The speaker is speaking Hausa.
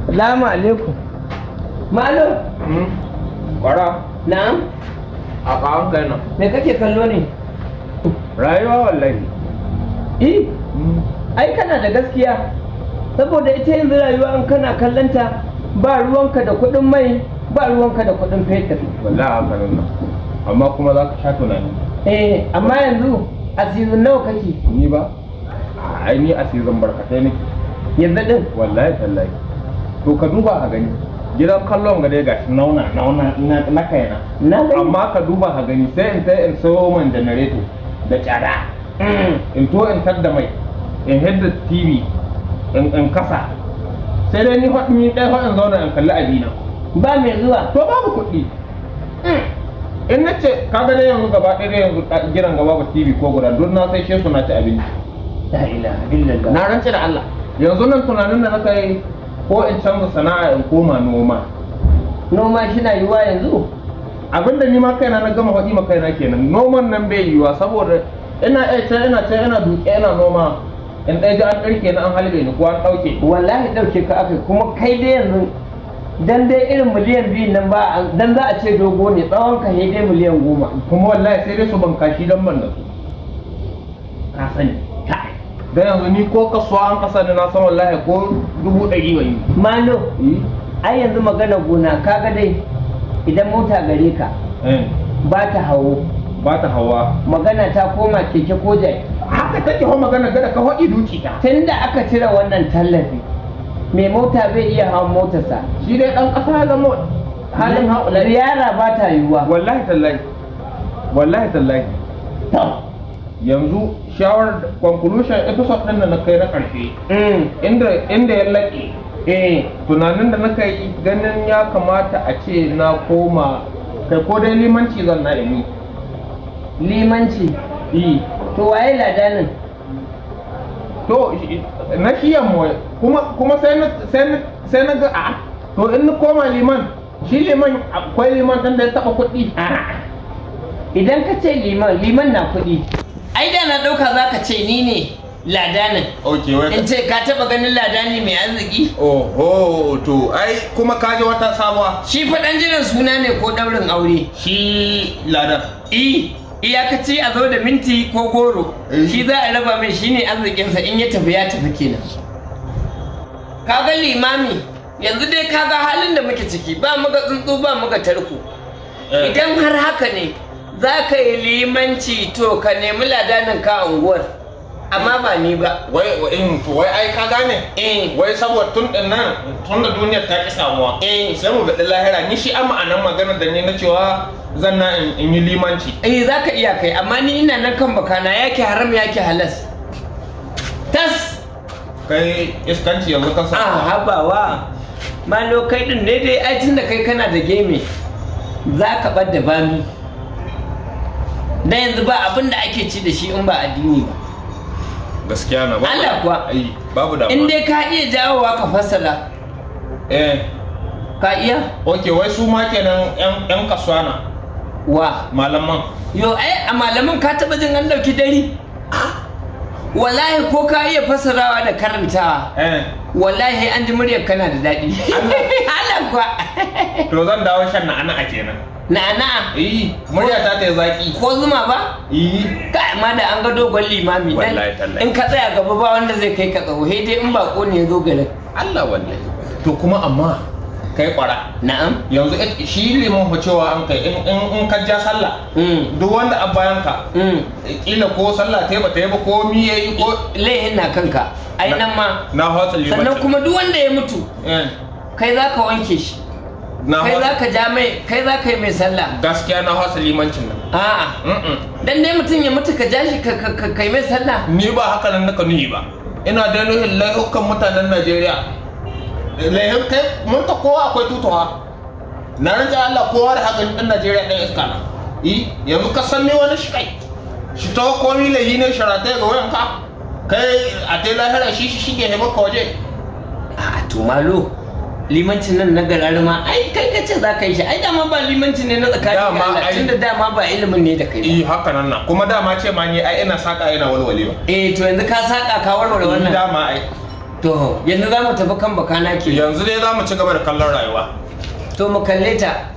Salamu alaikum. Malo. Kwara. Na'am. A kawon kai nan. Me kake kallo ne? Rayuwa wallahi. Ai kana da gaskiya. Saboda ita yanzu rayuwa in kana kallanta ba ruwanka da kuɗin mai, ba ruwanka da kuɗin fetur. Wallahi haka nan. Amma kuma za ka sha tunani. Amma yanzu asirin nawa kake? Ni ba? Ai ni asirin barkatai nake. Yanzu din? Wallahi tallahi. To ka duba a gani. Gidan kallon ga dai gashi nauna na kaina. Amma ka duba ka gani sai in sayo man janareto da tsada. In to in tadda mai. In hidda TV. In kasa. Sai dai ni ɗaya in zauna in kalli abina. Ba mai zuwa. To babu kuɗi. In na ce kaga dai yanzu gaba ɗaya yanzu gidan gaba ba TV ko guda don na sai shesu na ci abinci. La ilaha illallah. Na rance da Allah. Yanzu nan tunanin da na kai ko in canza sana'a in koma noma. Noma shi na yiwa yanzu? Abinda ni ma kaina na gama faɗi ma kaina kenan. Noman nan bai yiwa saboda ina duke ina noma in ɗaya ji an ɗarke na an halbe ni ko an ɗauke. Wallahi ɗauke ka aka kuma kai dai yanzu dan dai irin miliyan 2 nan ba dan za a ce dogo ne tsawon ka dai miliyan 10. Kuma wallahi sai dai su ban kashi dan ban da su. Ka sani. Dan yanzu ni ko kasuwa an kasa da na san wallahi ko 100 ban yi. Malo. Ai yanzu magana gona kaga dai idan mota gare ka ba ta hawo. Ba ta hawa. Magana ta koma keke ko jai. Haka take ho magana gada ka haɗi duki ta. Tunda aka cire wannan tallafi mai mota bai iya hawan motarsa. Shi dai ɗan ƙasa ya zama halin haula. Ziyara ba ta yiwuwa. Wallahi tallahi. Wallahi tallahi. Yanzu shawarar conclusion episode ɗin da na kai na ƙarshe. Inda ya laƙe. Tunanin da na kai ganin ya kamata a ce na koma kai ko dai limanci zan na yi. Limanci? To waye ladanin? To na shi yamma kuma sai na ga a to in na koma liman shi liman akwai liman ɗin da ya taɓa kuɗi. Idan ka ce liman na kuɗi ai da na ɗauka za ka ce ni ne ladanin. In ce ka taɓa ganin ladani mai arziki? Oho to ai kuma ka ji wata sabuwa. Shi faɗan jiran suna ne ko ɗaurin aure? Shi ladan. Iyakaci a zo da minti ko goro shi za a raba mai shi ne arzikinsa in ya tafi kenan. Kaga limami yanzu dai kaga halin da muke ciki ba muga tsuntsu ba muga tarko. Idan har haka ne za ka yi limanci to ka nemi ladanin ka unguwar amma ba ni ba. Wai ai ka gane? Wai saboda tun da duniyar ta ki samuwa. Sai mu gaɗi lahira ni shi amma anan magana da ni na cewa zan na in yi limanci. Za ka iya kai amma ni ina nan kan bakana yake haram yake halas. Tas! Kai iskanci yanzu ka sa. Habawa. Malo kai din ne dai ai tun da kai kana da game za ka bar da bami. Da yanzu ba abin da ake ci da shi in ba addini ba. Gaskiya na ba. Allah kuwa. Babu da. In dai ka iya jawowa ka fassara. Ka iya? Ok, wai su ma kenan yan kasuwa na. Wa? Malaman. Yo ai a malaman ka taba jin an dauki dari? Wallahi ko ka iya fassarawa da karantawa. Wallahi an ji muryar kana da daɗi. Allah kuwa. To zan dawo shan na'ana a kenan. Na'ana? Murya ta yi zaki. Ko zuma ba? Ka amma da an ga dogon limami dan in ka tsaya gaba ba wanda zai kai ka tsawo sai dai in bako ne ya zo garin. Allah wallahi. To kuma amma kai kwara. Na'am. Yanzu shi liman cewa an kai in ka ja sallah. Duk wanda a bayan ka. Kila ko sallah ta yi ba ta yi ba ko mi yayi ko laihin na kanka. Ai nan ma. Na hotsa liman. Sannan kuma duk wanda ya mutu. Kai za ka wanke shi. Kai za ka ja mai kai za ka yi mai sallah. Gaskiya na hotsa limancin nan. Dan dai mutum ya mutu ka ja shi ka kai mai sallah. Ni ba haka nan naka nuyi ba. Ina da nuhin laihukan mutanen Najeriya. Laihin kai mun ta kowa akwai tutuwa. Na rantsa Allah kowa da haka ɗan Najeriya ɗan iska na. Yanzu ka san ni wani shi kai. Shi ta komi laihi ne sharatai ga wayan ka. Kai a ta lahira shi shige maka waje. To malo. Limancin nan na gararuma ai kai ka ce za ka yi shi ai dama ba limanci ne na tsakanin da Allah tunda dama ba ilimin ne da kai ba. Haka nan na kuma dama ce ma ni ai ina saka ina walwale ba. To yanzu ka saka ka warware wannan. Dama ai. to yanzu za mu tafi kan bakana ke yanzu dai za mu ci gaba da kallon rayuwa to mu kalle ta